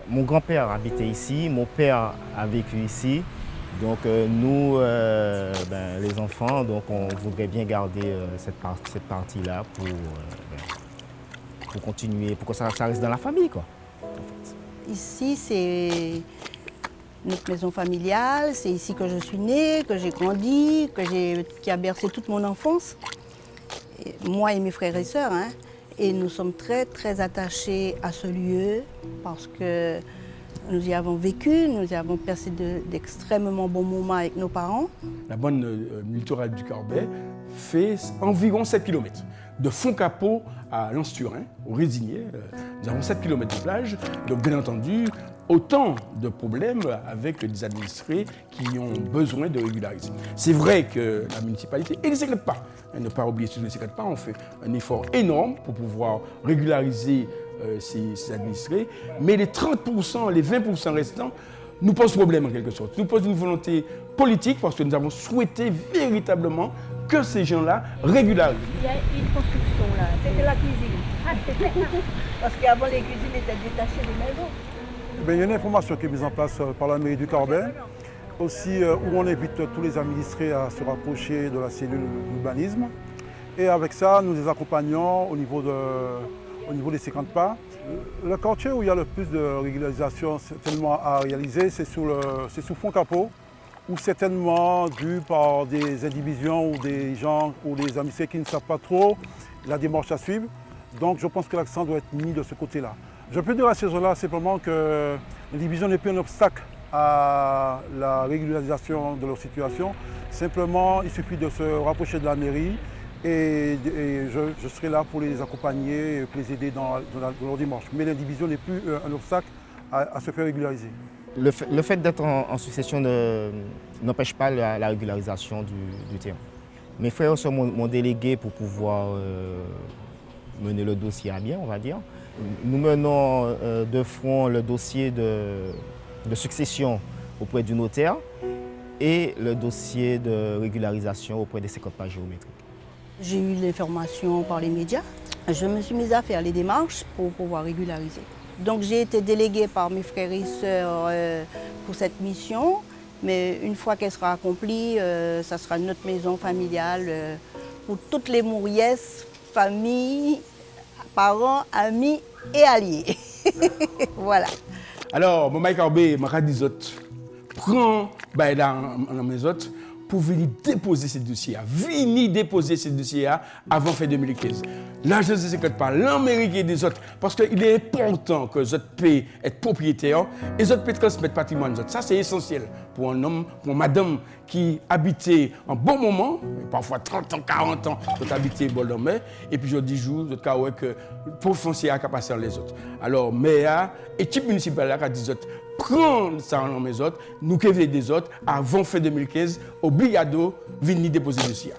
Mon grand-père habitait ici, mon père a vécu ici. Donc nous, les enfants, donc on voudrait bien garder cette partie-là pour continuer, pour que ça reste dans la famille, quoi. En fait. Ici, c'est notre maison familiale, c'est ici que je suis née, que j'ai grandi, qui a bercé toute mon enfance. Et moi et mes frères et sœurs, hein. Et nous sommes très, très attachés à ce lieu parce que nous y avons vécu, nous y avons passé d'extrêmement bons moments avec nos parents. La bande littorale du Carbet fait environ 7 km. De Foncapot à Lens-Turin, au Résigné, nous avons 7 km de plage. Donc bien entendu, autant de problèmes avec des administrés qui ont besoin de régulariser. C'est vrai que la municipalité, et ne secrète pas, ne pas oublier ce ne secrète pas, on fait un effort énorme pour pouvoir régulariser ces administrés, mais les 30%, les 20% restants nous posent problème en quelque sorte. Nous posent une volonté politique parce que nous avons souhaité véritablement que ces gens-là régularisent. Il y a une construction là, c'était la cuisine. Ah, c'était parce qu'avant les cuisines étaient détachées des maisons. Il y a une information qui est mise en place par la mairie du Carbet, aussi où on invite tous les administrés à se rapprocher de la cellule d'urbanisme. Et avec ça, nous les accompagnons au niveau des 50 pas. Le quartier où il y a le plus de régularisation certainement à réaliser, c'est sous Foncapot, ou certainement dû par des indivisions ou des gens ou des administrés qui ne savent pas trop la démarche à suivre. Donc je pense que l'accent doit être mis de ce côté-là. Je peux dire à ces gens-là simplement que l'indivision n'est plus un obstacle à la régularisation de leur situation. Simplement, il suffit de se rapprocher de la mairie et je serai là pour les accompagner et pour les aider dans leur démarche. Mais l'indivision n'est plus un obstacle à se faire régulariser. Le fait d'être en succession n'empêche pas la régularisation du terrain. Mes frères m'ont délégué pour pouvoir mener le dossier à bien, on va dire. Nous menons de front le dossier de succession auprès du notaire et le dossier de régularisation auprès des 50 pas géométriques. J'ai eu l'information par les médias. Je me suis mise à faire les démarches pour pouvoir régulariser. Donc j'ai été déléguée par mes frères et sœurs pour cette mission. Mais une fois qu'elle sera accomplie, ça sera notre maison familiale pour toutes les Mouriès, familles, parents, amis et alliés. Voilà. Alors, mon Mike Carbet, m'a dit prends dans mes autres pour venir déposer ce dossier, venir déposer ce dossier avant fin 2015. Là, je ne sais pas l'Amérique des autres, parce qu'il est important que les autres puissent être propriétaires et les autres puissent transmettre le patrimoine. Ça, c'est essentiel pour un homme, pour une madame qui habitait un bon moment, parfois 30 ans, 40 ans, qui habitait Boldomé, et puis je dis jour, je dis que pour foncier à passer les autres. Alors, maire et type municipal a dit prendre ça en mes autres, nous qui des autres, avant fin 2015, obligado, venir déposer le dossier.